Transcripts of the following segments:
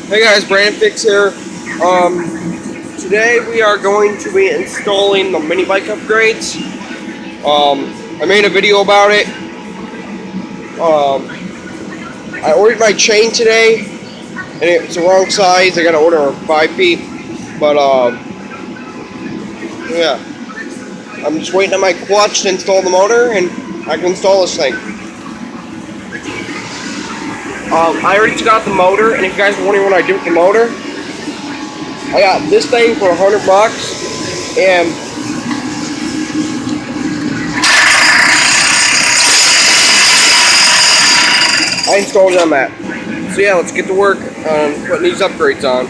Hey guys, Brandon Fix here. Today we are going to be installing the mini bike upgrades. I made a video about it. I ordered my chain today, and it's the wrong size. I got to order 5 feet, but yeah. I'm just waiting on my clutch to install the motor, and I can install this thing. I already took out the motor, and if you guys are wondering what I did with the motor, I got this thing for $100, and I installed it on that. So yeah, let's get to work on putting these upgrades on.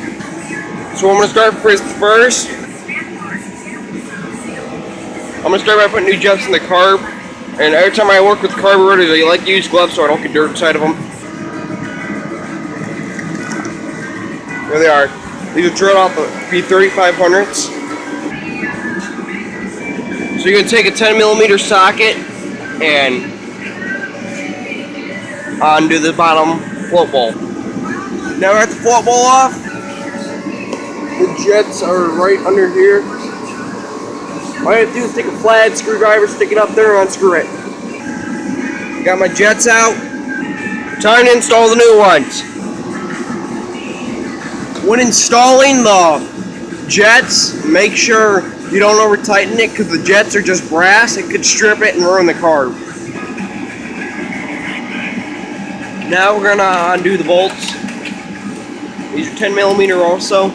So I'm going to start first. I'm going to start by putting new jets in the carb, and every time I work with carburetors, I like to use gloves so I don't get dirt inside of them. There they are. These are drilled off the P3500s. So you're going to take a 10mm socket and undo the bottom float ball. Now I got the float ball off. The jets are right under here. All I have to do is take a flat screwdriver, stick it up there, and unscrew it. Got my jets out. Time to install the new ones. When installing the jets, make sure you don't over tighten it because the jets are just brass. It could strip it and ruin the carb. Now we're gonna undo the bolts. These are 10mm also.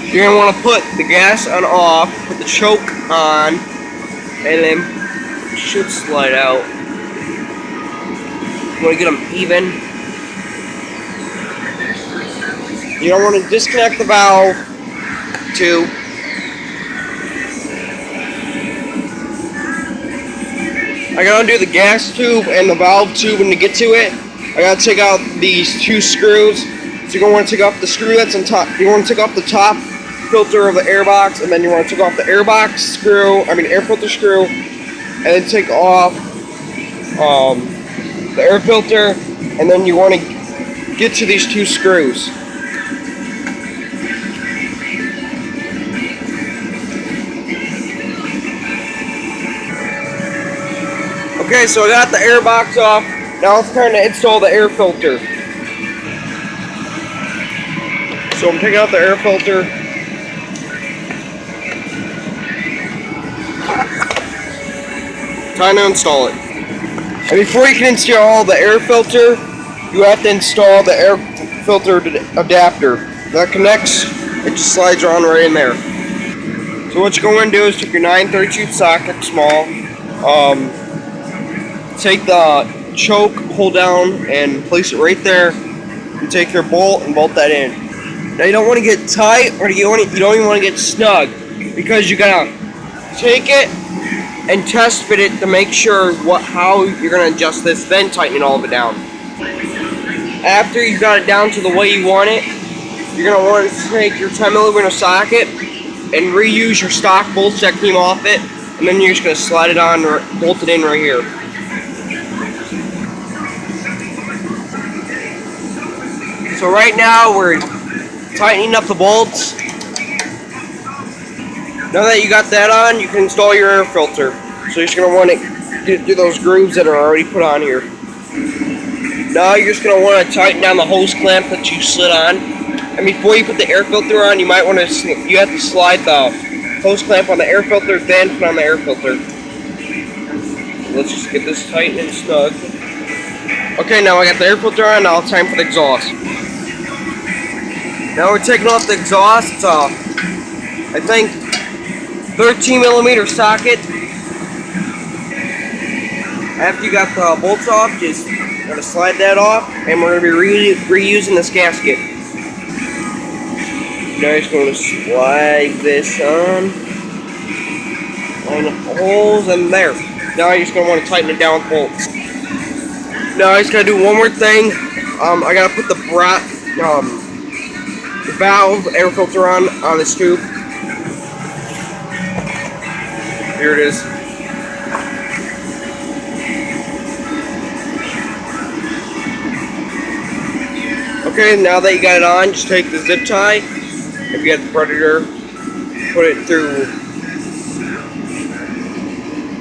You're going to want to put the gas on off, put the choke on, and then it should slide out. You want to get them even. You don't want to disconnect the valve too. I got to undo the gas tube and the valve tube, and to get to it, I got to take out these 2 screws. So you're going to want to take off the screw that's on top. You want to take off the top filter of the air box, and then you want to take off the air filter screw, and then take off the air filter, and then you want to get to these 2 screws. Okay, so I got the air box off. Now it's time to install the air filter. So I'm taking out the air filter. Time to install it. And before you can install the air filter, you have to install the air filter adapter. That connects, it just slides on right in there. So what you're going to do is take your 9/32 socket, small, take the choke, pull down, and place it right there, and take your bolt and bolt that in. Now you don't want to get tight, or you don't even want to get snug, because you gotta take it and test fit it to make sure how you're going to adjust this, then tightening all of it down. After you got it down to the way you want it, you're going to want to take your 10mm socket and reuse your stock bolts that came off it, and then you're just going to slide it on or bolt it in right here. So right now we're tightening up the bolts. Now that you got that on, you can install your air filter. So you're just going to want to get through those grooves that are already put on here. Now you're just going to want to tighten down the hose clamp that you slid on. And before you put the air filter on, you have to slide the hose clamp on the air filter, then put on the air filter. Let's just get this tight and snug. Okay, now I got the air filter on, now it's time for the exhaust. Now we're taking off the exhaust. It's I think 13mm socket. After you got the bolts off, just gonna slide that off, and we're gonna be reusing this gasket. Now just gonna slide this on the holes in there. Now you're just gonna want to tighten it down with bolts. Now I just gotta do one more thing. I gotta put the valve air filter on this tube. Here it is. Okay, now that you got it on, just take the zip tie. If you got the Predator, put it through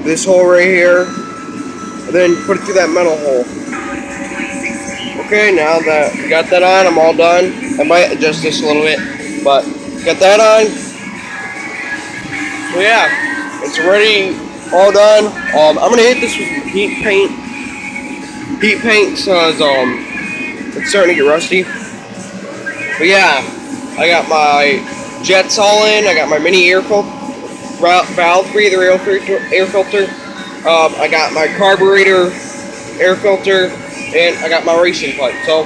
this hole right here, and then put it through that metal hole. Okay, now that we got that on, I'm all done. I might adjust this a little bit, but got that on. So yeah, it's ready, all done. I'm gonna hit this with heat paint. Heat paint says it's starting to get rusty. But yeah, I got my jets all in. I got my mini air filter, valve breather air filter. I got my carburetor air filter, and I got my racing pipe. So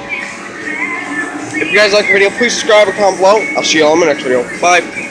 if you guys like the video, please subscribe or comment below. I'll see you all in my next video. Bye.